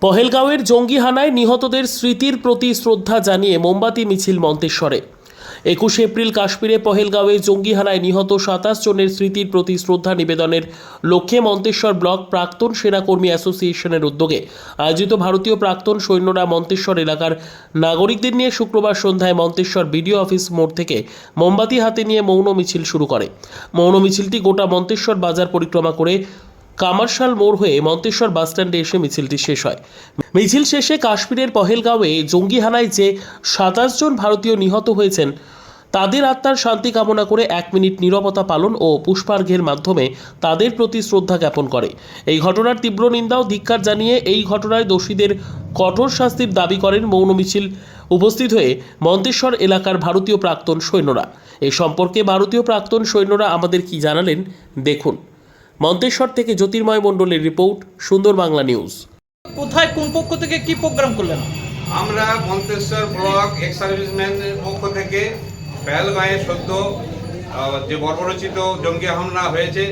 পহেলগাঁওয়ের জঙ্গি হানায় নিহতদের স্মৃতির প্রতি শ্রদ্ধা জানিয়ে মোমবাতি মিছিল মন্তেশ্বরে। 21 এপ্রিল কাশ্মীরে পহেলগাঁওয়ে জঙ্গি হানায় নিহত 27 জনের স্মৃতির প্রতি শ্রদ্ধা নিবেদনের লক্ষ্যে মন্তেশ্বর ব্লক প্রাক্তন সেনাকর্মী অ্যাসোসিয়েশনের উদ্যোগে আয়োজিত ভারতীয় প্রাক্তন সৈন্যরা মন্তেশ্বর এলাকার নাগরিকদের নিয়ে শুক্রবার সন্ধ্যায় মন্তেশ্বর বিডিও অফিস মোড় থেকে মোমবাতি হাতে নিয়ে মৌন মিছিল শুরু করে। মৌন মিছিলটি গোটা মন্তেশ্বর বাজার পরিক্রমা করে কামারশাল মোড় হয়ে মন্তেশ্বর বাসস্ট্যান্ডে এসে মিছিলটি শেষ হয়। মিছিল শেষে কাশ্মীরের পহেলগাঁওয়ে জঙ্গি হানায় যে 27 জন ভারতীয় নিহত হয়েছেন তাদের আত্মার শান্তি কামনা করে 1 মিনিট নীরবতা পালন ও পুষ্পার্ঘ্যের মাধ্যমে তাদের প্রতি শ্রদ্ধা জ্ঞাপন করে। এই ঘটনার তীব্র নিন্দা ও ধিক্কার জানিয়ে এই ঘটনায় দোষীদের কঠোর শাস্তির দাবি করেন মৌন মিছিল উপস্থিত হয়ে মন্তেশ্বর এলাকার ভারতীয় প্রাক্তন সৈন্যরা। এই সম্পর্কে ভারতীয় প্রাক্তন সৈন্যরা আমাদের কি জানালেন দেখুন। মন্তেশ্বর থেকে জ্যোতির্ময় মণ্ডলের রিপোর্ট, সুন্দর বাংলা নিউজ। কোথায় কোন পক্ষ থেকে কি প্রোগ্রাম করলেন? আমরা মন্তেশ্বর ব্লক এক্স সার্ভিসম্যানের পক্ষ থেকে পহেলগাঁয়ে সদ্য যে বর্বরচিত জঙ্গি হামলা হয়েছে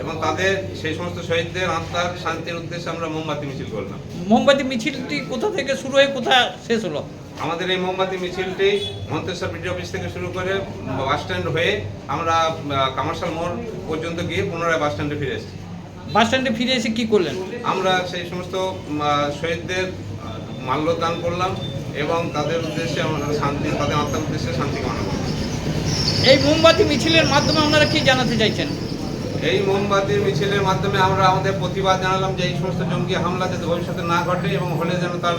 এবং তাদের সেই সমস্ত শহীদদের আত্মার শান্তির উদ্দেশ্যে আমরা মোমবাতি মিছিল করলাম। মোমবাতি মিছিলটি কোথা থেকে শুরু হয়ে কোথায় শেষ হলো? আমাদের এই মোমবাতি মিছিলটি মন্তেশ্বর বিডিও অফিস থেকে শুরু করে বাস স্ট্যান্ড হয়ে আমরা কামারশাল মোড় পর্যন্ত গিয়ে পুনরায় বাস স্ট্যান্ডে ফিরে এসেছি। বাস স্ট্যান্ডে ফিরে এসে কি করলেন? আমরা সেই সমস্ত শহীদদের মাল্যদান করলাম এবং তাদের উদ্দেশ্যে আমরা তাদের আত্মার উদ্দেশ্যে শান্তি কামনা করলাম। এই মোমবাতি মিছিলের মাধ্যমে আপনারা কি জানাতে চাইছেন? এই মোমবাতি মিছিলের মাধ্যমে আমরা আমাদের প্রতিবাদ জানালাম যে এই সমস্ত জঙ্গি হামলা যাতে ভবিষ্যতে না ঘটে এবং হলে যেন তার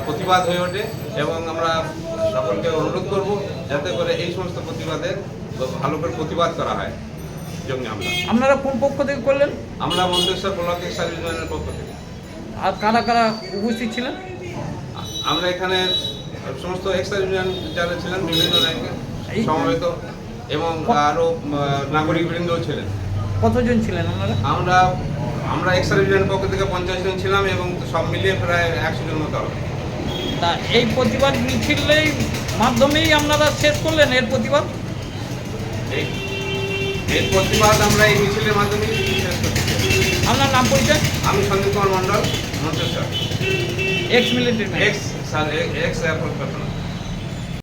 প্রতিবাদ হয়ে ওঠে এবং আমরা সকলকে অনুরোধ করব যাতে করে এই সমস্ত প্রতিবাদের ভালো করে প্রতিবাদ করা হয়। জঙ্গি হামলা আপনারা কোন পক্ষ থেকে করলেন? আমরা মন্তেশ্বর ব্লক এক্স সার্ভিসম্যানের পক্ষ থেকে। আর কারা কারা উপস্থিত ছিলেন? আমরা এখানে সমস্ত এক্স সার্ভিসম্যান যারা ছিলেন বিভিন্ন র্যাঙ্কে সমবেত এবং আরও নাগরিকবৃন্দও ছিলেন। কতজন ছিলেন আপনারা? আমরা এক্স সার্ভিসম্যানের পক্ষ থেকে 50 জন ছিলাম এবং সব মিলিয়ে প্রায় 100 জন মতো হবে। তা এই প্রতিবাদ মিছিলের মাধ্যমেই আপনারা শেষ করলেন এর প্রতিবাদ? এই প্রতিবাদ আমরা এই মিছিলের মাধ্যমে শেষ করছি। আপনার নাম পরিচয়? আমি Sandip Kumar Mondal, Manteswar, ex military ex air force personal.